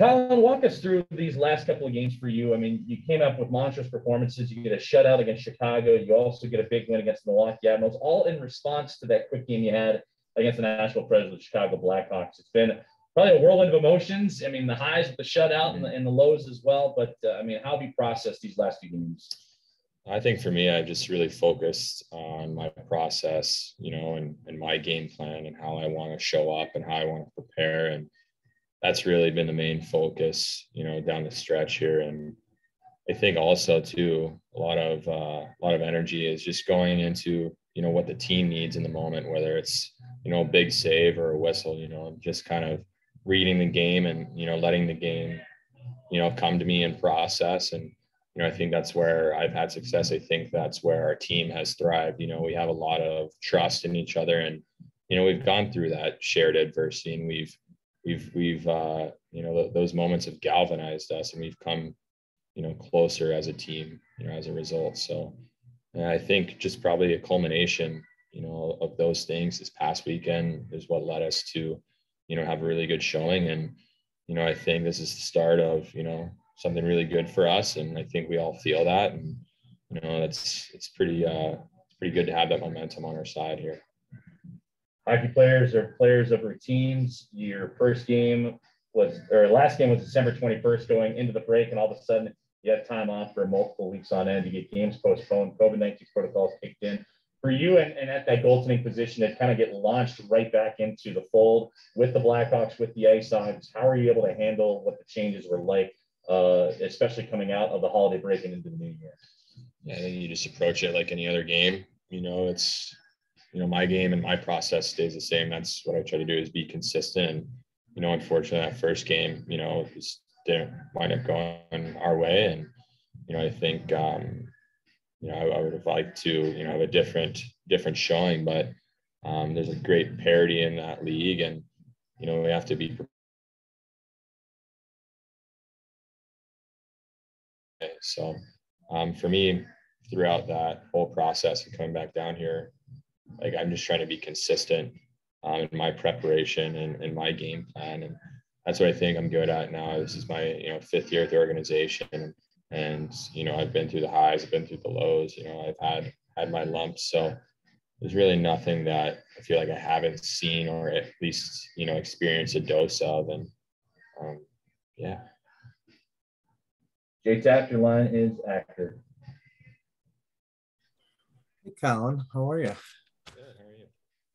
Collin, walk us through these last couple of games for you. I mean, you came up with monstrous performances. You get a shutout against Chicago. You also get a big win against the Milwaukee Admirals, all in response to that quick game you had against the national president, the Chicago Blackhawks. It's been probably a whirlwind of emotions. I mean, the highs with the shutout and the lows as well. But, I mean, how have you processed these last few games? I think for me, I just really focused on my process, and my game plan and how I want to show up and how I want to prepare. And that's really been the main focus, down the stretch here. And I think also too, a lot of energy is just going into, what the team needs in the moment, whether it's, a big save or a whistle, just kind of reading the game and, letting the game, come to me and process. And, I think that's where I've had success. I think that's where our team has thrived. We have a lot of trust in each other, and, we've gone through that shared adversity, and we've those moments have galvanized us, and we've come, closer as a team, as a result. So I think just probably a culmination, of those things this past weekend is what led us to, have a really good showing. And, I think this is the start of, something really good for us. And I think we all feel that. And, it's pretty good to have that momentum on our side here. Hockey players are players of routines. Your last game was December 21st going into the break, and all of a sudden you had time off for multiple weeks on end. You get games postponed, COVID-19 protocols kicked in. For you and at that goaltending position to kind of get launched right back into the fold with the Blackhawks, with the IceHogs, how are you able to handle what the changes were like, especially coming out of the holiday break and into the new year? Yeah, I think you just approach it like any other game. It's my game and my process stays the same. That's what I try to do, is be consistent. And, unfortunately, that first game, just didn't wind up going our way. And, I think, I would have liked to, have a different showing, but there's a great parity in that league, and, we have to be. So for me, throughout that whole process of coming back down here, like, I'm just trying to be consistent in my preparation and my game plan. And that's what I think I'm good at now. This is my, fifth year at the organization. And, I've been through the highs, I've been through the lows, I've had my lumps. So there's really nothing that I feel like I haven't seen, or at least, experienced a dose of. And yeah. J-Tap, your line is active. Hey, Collin, how are you? Good,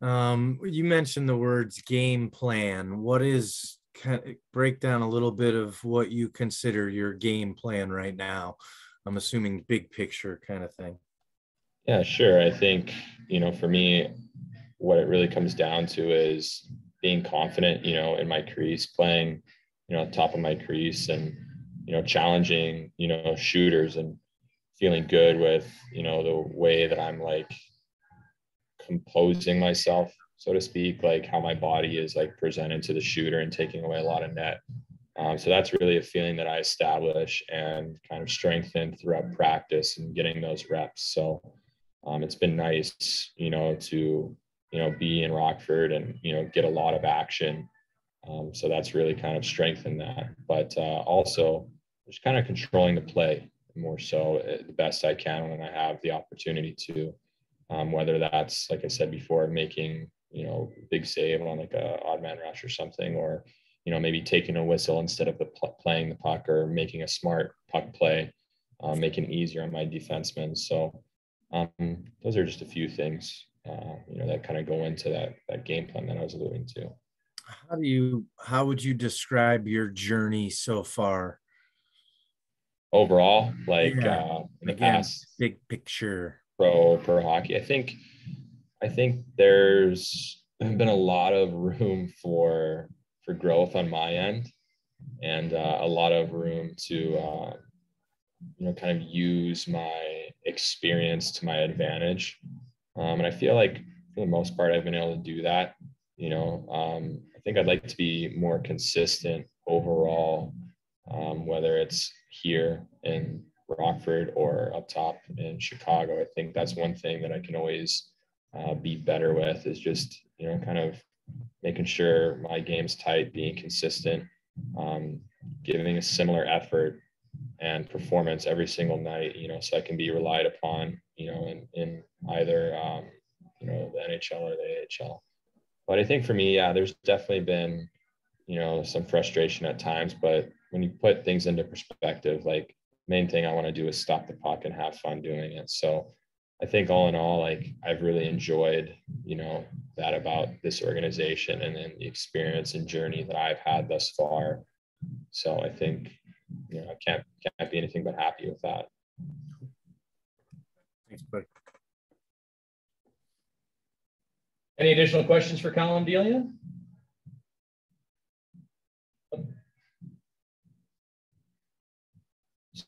how are you? You mentioned the words game plan. What is, break down a little bit of what you consider your game plan right now? I'm assuming big picture kind of thing. Yeah, sure. I think, for me, what it really comes down to is being confident, in my crease, playing, top of my crease, and, challenging, shooters, and feeling good with, the way that I'm like composing myself, so to speak, like how my body is like presented to the shooter and taking away a lot of net. So that's really a feeling that I establish and kind of strengthen throughout practice and getting those reps. So it's been nice, to, be in Rockford and, get a lot of action. So that's really kind of strengthened that. But also just kind of controlling the play more so the best I can when I have the opportunity to, whether that's, like I said before, making, big save on like a odd man rush or something, or, maybe taking a whistle instead of playing the puck, or making a smart puck play, making it easier on my defensemen. So those are just a few things, that kind of go into that game plan that I was alluding to. How would you describe your journey so far? Overall, like in the again, past, big picture pro hockey, I think there's been a lot of room for growth on my end, and a lot of room to kind of use my experience to my advantage, and I feel like for the most part I've been able to do that. I think I'd like to be more consistent overall, whether it's here in Rockford or up top in Chicago. I think that's one thing that I can always be better with, is just, kind of making sure my game's tight, being consistent, giving a similar effort and performance every single night, so I can be relied upon, in either, the NHL or the AHL. But I think for me, yeah, there's definitely been, some frustration at times, but when you put things into perspective, like, main thing I want to do is stop the puck and have fun doing it. So I think all in all, like, I've really enjoyed, that about this organization and then the experience and journey that I've had thus far. So I think, I can't be anything but happy with that. Thanks, buddy. Any additional questions for Collin, Delia?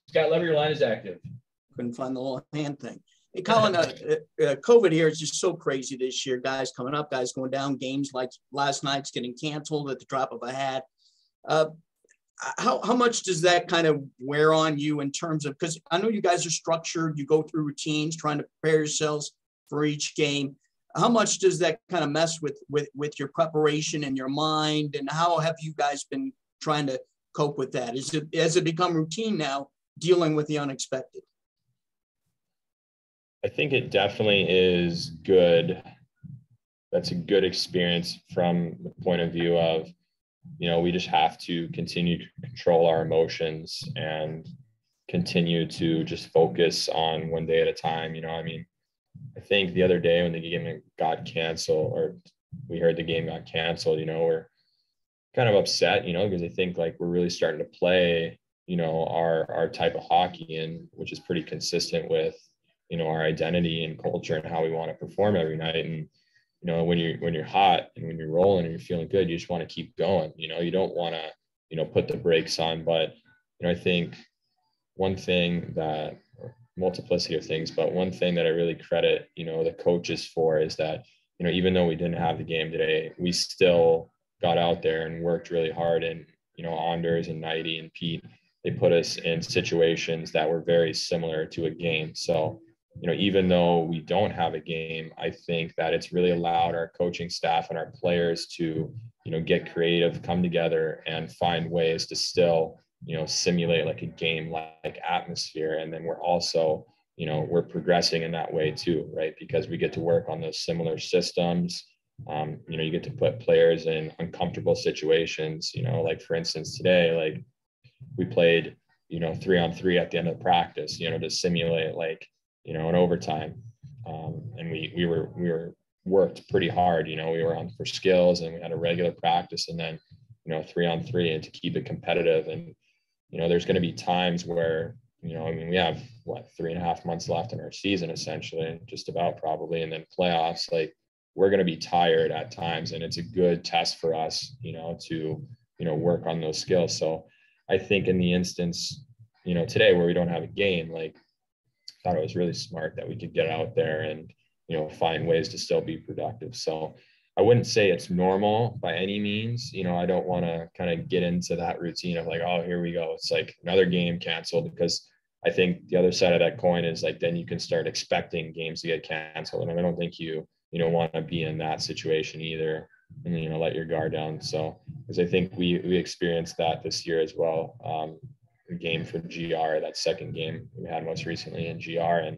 Scott Lever, your line is active. Couldn't find the little hand thing. Hey, Collin, COVID here is just so crazy this year. Guys coming up, guys going down. Games like last night's getting canceled at the drop of a hat. How much does that kind of wear on you in terms of, because I know you guys are structured, you go through routines trying to prepare yourselves for each game. How much does that kind of mess with your preparation and your mind, and how have you guys been trying to cope with that? Has it become routine now, dealing with the unexpected? I think it definitely is good. That's a good experience from the point of view of, we just have to continue to control our emotions and continue to just focus on one day at a time. I think the other day when the game got canceled, or we heard the game got canceled, we're kind of upset, because I think, like, we're really starting to play, our type of hockey, and which is pretty consistent with, our identity and culture and how we want to perform every night. And, when you're hot and when you're rolling and you're feeling good, you just want to keep going. You don't want to, put the brakes on. But, I think one thing that, multiplicity of things, but one thing that I really credit, the coaches for is that, even though we didn't have the game today, we still got out there and worked really hard. And, Anders and Nighty and Pete, they put us in situations that were very similar to a game. So, even though we don't have a game, I think that it's really allowed our coaching staff and our players to, get creative, come together and find ways to still, simulate like a game like atmosphere. And then we're also, we're progressing in that way too, right? Because we get to work on those similar systems. You get to put players in uncomfortable situations, like for instance, today, like we played, 3-on-3 at the end of practice, to simulate like, an overtime. And we were worked pretty hard, we were on for skills and we had a regular practice and then, 3-on-3 and to keep it competitive. And, there's going to be times where, we have 3.5 months left in our season, essentially, just about probably. And then playoffs, like we're going to be tired at times. And it's a good test for us, to, work on those skills. So I think in the instance, today where we don't have a game, like I thought it was really smart that we could get out there and, find ways to still be productive. So I wouldn't say it's normal by any means. I don't want to kind of get into that routine of like, oh, here we go. It's like another game canceled, because I think the other side of that coin is like, then you can start expecting games to get canceled. And I don't think you want to be in that situation either and, let your guard down. So, because I think we experienced that this year as well. The game for GR, that second game we had most recently in GR. And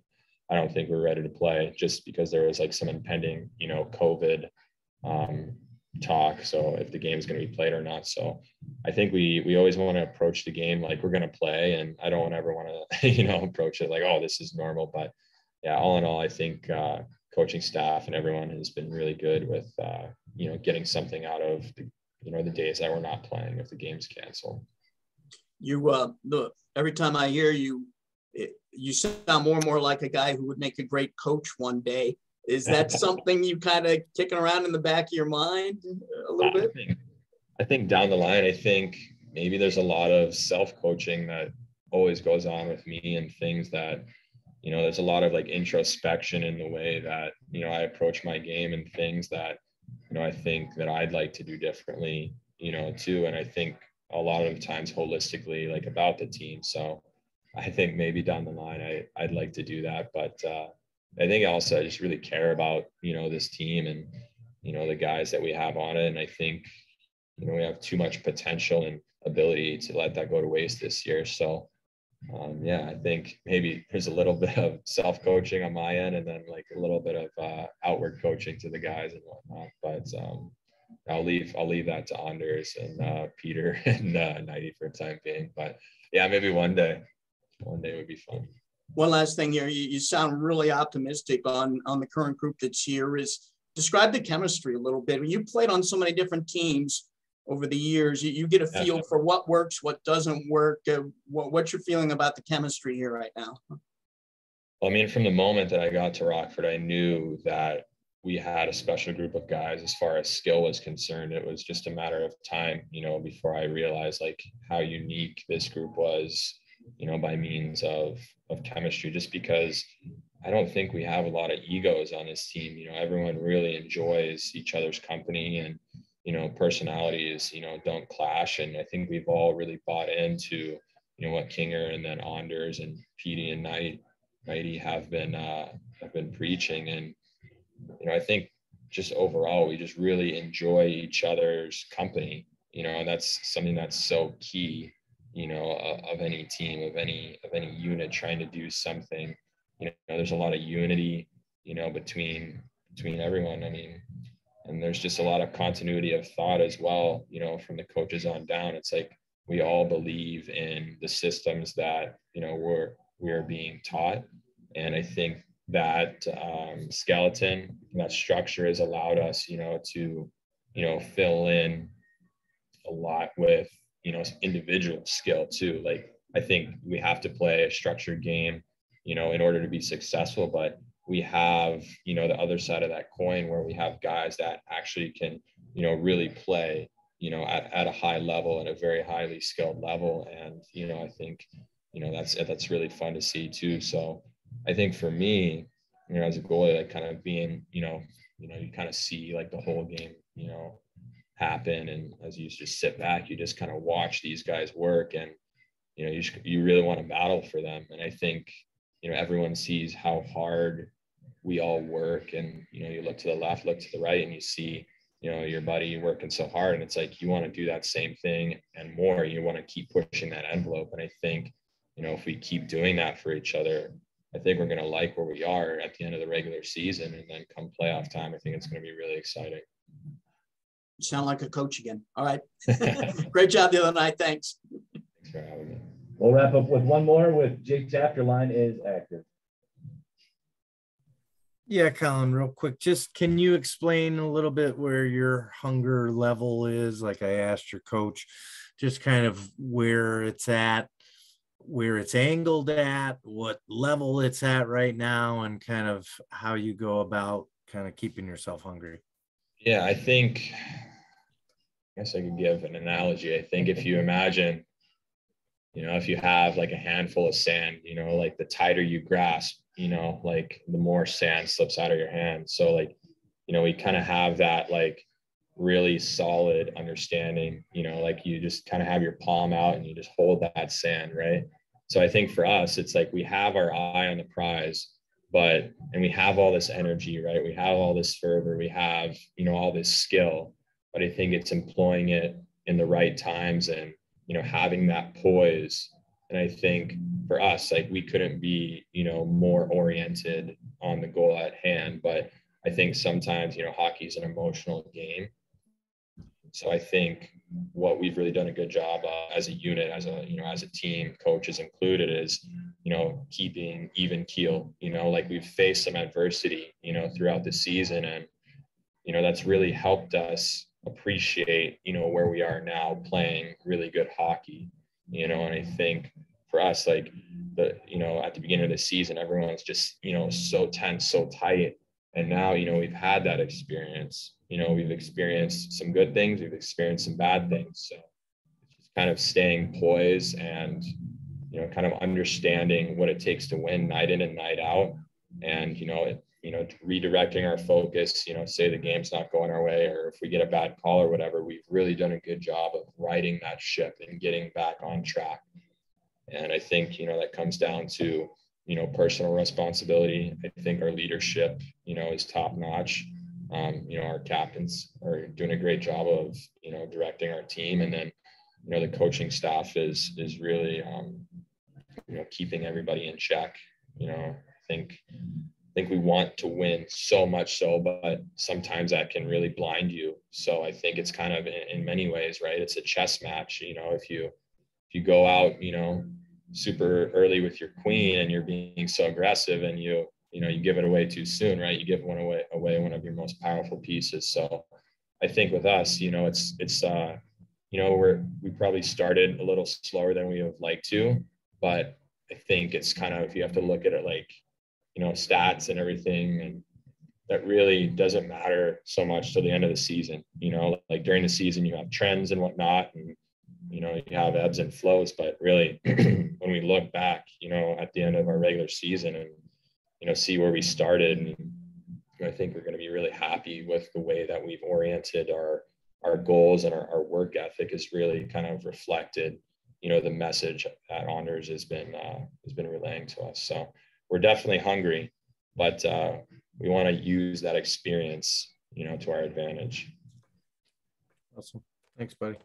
I don't think we're ready to play just because there was like some impending, COVID talk. So if the game is going to be played or not. So I think we always want to approach the game like we're going to play. And I don't ever want to, approach it like, oh, this is normal. But yeah, all in all, I think coaching staff and everyone has been really good with, getting something out of the days that we're not playing if the game's canceled. Look, every time I hear you, you sound more and more like a guy who would make a great coach one day. Is that something you kind of kicking around in the back of your mind a little bit? I think down the line, I think maybe there's a lot of self-coaching that always goes on with me and things that, there's a lot of like introspection in the way that, I approach my game and things that, I think that I'd like to do differently, too. And I think a lot of times holistically, like about the team. So I think maybe down the line, I'd like to do that. But I think also I just really care about, this team and, the guys that we have on it. And I think, we have too much potential and ability to let that go to waste this year. So yeah, I think maybe there's a little bit of self-coaching on my end, and then like a little bit of outward coaching to the guys and whatnot. But I'll leave that to Anders and Peter and Nighty for the time being. But yeah, maybe one day would be fun. One last thing here, you sound really optimistic on the current group that's here. Is describe the chemistry a little bit. When you played on so many different teams over the years, you get a feel for what works, what doesn't work. What you're feeling about the chemistry here right now? Well, I mean, from the moment that I got to Rockford, I knew that we had a special group of guys as far as skill was concerned. It was just a matter of time, before I realized like how unique this group was, by means of chemistry, just because I don't think we have a lot of egos on this team. Everyone really enjoys each other's company, and, personalities, don't clash. And I think we've all really bought into, what Kinger and then Anders and Petey and Nighty have been preaching. And, I think just overall, we just really enjoy each other's company, and that's something that's so key, of any team, of any unit trying to do something. There's a lot of unity, between everyone. I mean, and there's just a lot of continuity of thought as well, from the coaches on down. It's like we all believe in the systems that, we're being taught. And I think that skeleton, that structure has allowed us, to, fill in a lot with, individual skill too. Like, I think we have to play a structured game, in order to be successful, but we have, the other side of that coin where we have guys that actually can, really play, at a high level and a very highly skilled level. And, I think, that's really fun to see too. So I think for me, as a goalie, like kind of being, you kind of see like the whole game, happen. And as you just sit back, you just kind of watch these guys work, and, you really want to battle for them. And I think, everyone sees how hard we all work, and, you look to the left, look to the right, and you see, your buddy working so hard, and it's like, you want to do that same thing and more. You want to keep pushing that envelope. And I think, if we keep doing that for each other, I think we're going to like where we are at the end of the regular season. And then come playoff time, I think it's going to be really exciting. You sound like a coach again. All right. Great job the other night. Thanks. Thanks for having me. We'll wrap up with one more with Jake's after line is active. Yeah, Collin, real quick, just can you explain a little bit where your hunger level is? Like I asked your coach, just kind of where it's at, where it's angled at, what level it's at right now, and kind of how you go about kind of keeping yourself hungry. Yeah, I think, I guess I could give an analogy. I think if you imagine, if you have like a handful of sand, like the tighter you grasp, like the more sand slips out of your hand. So like, we kind of have that like really solid understanding, like you just kind of have your palm out and you just hold that sand, right? So I think for us, it's like we have our eye on the prize, and we have all this energy, right? We have all this fervor, we have, all this skill, but I think it's employing it in the right times and, having that poise. And I think for us, like we couldn't be, more oriented on the goal at hand, but I think sometimes, hockey is an emotional game. So I think what we've really done a good job as a unit, as a team, coaches included, is, keeping even keel, like we've faced some adversity, throughout the season. And, that's really helped us appreciate, where we are now playing really good hockey, and I think for us, like at the beginning of the season, everyone's just, so tense, so tight. And now, we've had that experience, we've experienced some good things, we've experienced some bad things. So it's just kind of staying poised and, kind of understanding what it takes to win night in and night out. And, redirecting our focus, say the game's not going our way, or if we get a bad call or whatever, we've really done a good job of righting that ship and getting back on track. And I think, that comes down to, personal responsibility. I think our leadership, is top notch. Our captains are doing a great job of, directing our team. And then, you know, the coaching staff is really, you know, keeping everybody in check. You know, I think we want to win so much so, but sometimes that can really blind you. So I think it's kind of in many ways, right? It's a chess match. You know, if you go out, you know, super early with your queen and you're being so aggressive and you give it away too soon, right? You give away one of your most powerful pieces. So I think with us, you know, it's you know, we probably started a little slower than we would like to, but I think it's kind of, you have to look at it like, you know, stats and everything, and that really doesn't matter so much till the end of the season. You know, like during the season you have trends and whatnot, and you know, you have ebbs and flows, but really when we look back, you know, at the end of our regular season and, you know, see where we started, and I think we're going to be really happy with the way that we've oriented our goals, and our work ethic is really kind of reflected, you know, the message that Anders has been relaying to us. So we're definitely hungry, but we want to use that experience, you know, to our advantage. Awesome. Thanks, buddy.